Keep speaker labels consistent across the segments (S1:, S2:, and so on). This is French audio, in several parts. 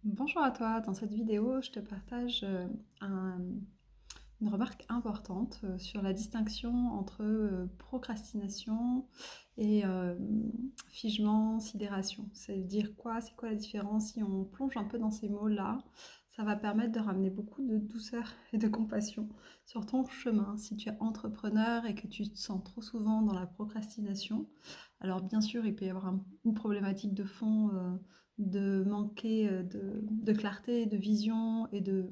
S1: Bonjour à toi, dans cette vidéo, je te partage un- une remarque importante sur la distinction entre procrastination et figement, sidération. C'est-à-dire quoi? C'est quoi la différence? Si on plonge un peu dans ces mots-là, ça va permettre de ramener beaucoup de douceur et de compassion sur ton chemin. Si tu es entrepreneur et que tu te sens trop souvent dans la procrastination, alors bien sûr, il peut y avoir une problématique de fond, de manquer de clarté, de vision et de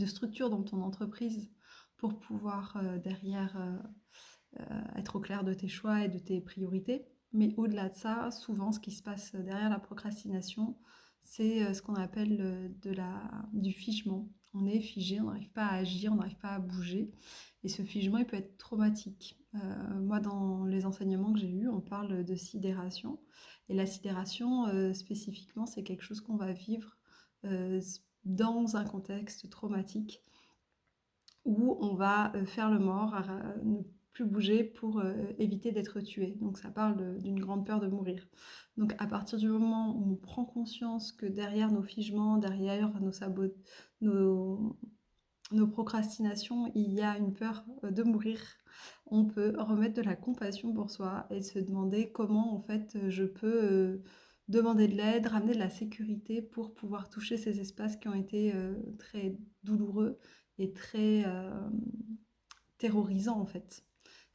S1: structure dans ton entreprise pour pouvoir derrière être au clair de tes choix et de tes priorités. Mais au-delà de ça, souvent ce qui se passe derrière la procrastination, c'est ce qu'on appelle du figement. On est figé, on n'arrive pas à agir, on n'arrive pas à bouger. Et ce figement, il peut être traumatique. Moi, dans les enseignements que j'ai eus, on parle de sidération. Et la sidération, spécifiquement, c'est quelque chose qu'on va vivre euh, dans un contexte traumatique où on va faire le mort, ne plus bouger pour éviter d'être tué. Donc ça parle d'une grande peur de mourir. Donc à partir du moment où on prend conscience que derrière nos figements, derrière nos, nos procrastinations, il y a une peur de mourir, on peut remettre de la compassion pour soi et se demander comment en fait je peux demander de l'aide, ramener de la sécurité pour pouvoir toucher ces espaces qui ont été très douloureux et très terrorisants en fait.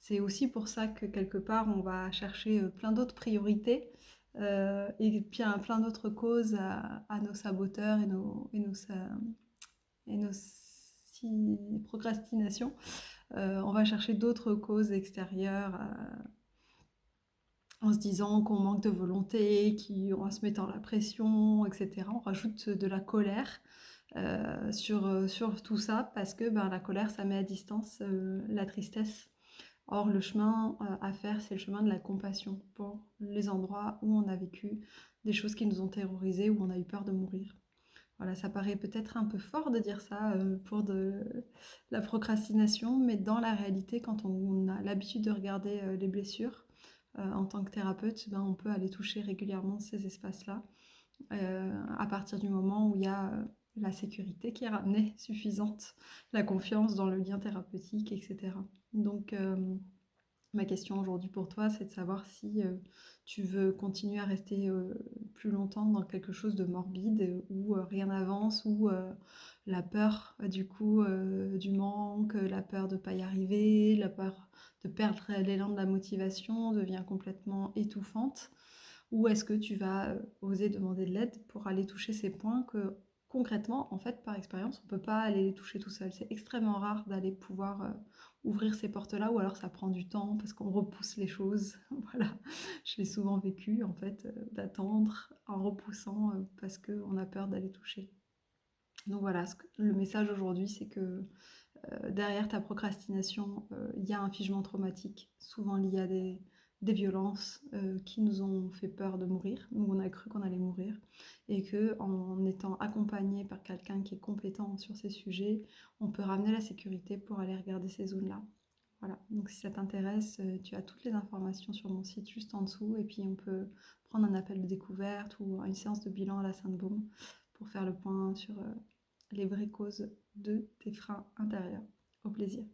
S1: C'est aussi pour ça que quelque part on va chercher plein d'autres priorités et puis plein d'autres causes à nos saboteurs et nos procrastinations. On va chercher d'autres causes extérieures en se disant qu'on manque de volonté, qu'on va se mettre la pression, etc. On rajoute de la colère sur tout ça parce que ben, la colère, ça met à distance la tristesse. Or, le chemin à faire, c'est le chemin de la compassion pour les endroits où on a vécu des choses qui nous ont terrorisés, où on a eu peur de mourir. Voilà, ça paraît peut-être un peu fort de dire ça pour de la procrastination, mais dans la réalité, quand on a l'habitude de regarder les blessures, en tant que thérapeute, ben, on peut aller toucher régulièrement ces espaces-là, à partir du moment où il y a la sécurité qui est ramenée suffisante, la confiance dans le lien thérapeutique, etc. Donc, ma question aujourd'hui pour toi, c'est de savoir si tu veux continuer à rester plus longtemps dans quelque chose de morbide où rien n'avance, où la peur du coup du manque, la peur de ne pas y arriver, la peur de perdre l'élan de la motivation devient complètement étouffante, ou est-ce que tu vas oser demander de l'aide pour aller toucher ces points que concrètement, en fait, par expérience, on ne peut pas aller les toucher tout seul. C'est extrêmement rare d'aller pouvoir ouvrir ces portes-là, ou alors ça prend du temps parce qu'on repousse les choses. Voilà, je l'ai souvent vécu, en fait, d'attendre en repoussant parce qu'on a peur d'aller toucher. Donc voilà, le message aujourd'hui, c'est que derrière ta procrastination, il y a un figement traumatique, souvent lié à des violences qui nous ont fait peur de mourir, où on a cru qu'on allait mourir, et que en étant accompagné par quelqu'un qui est compétent sur ces sujets, on peut ramener la sécurité pour aller regarder ces zones-là. Voilà, donc si ça t'intéresse, tu as toutes les informations sur mon site juste en dessous, et puis on peut prendre un appel de découverte ou une séance de bilan à la Sainte-Baume pour faire le point sur les vraies causes de tes freins intérieurs. Au plaisir.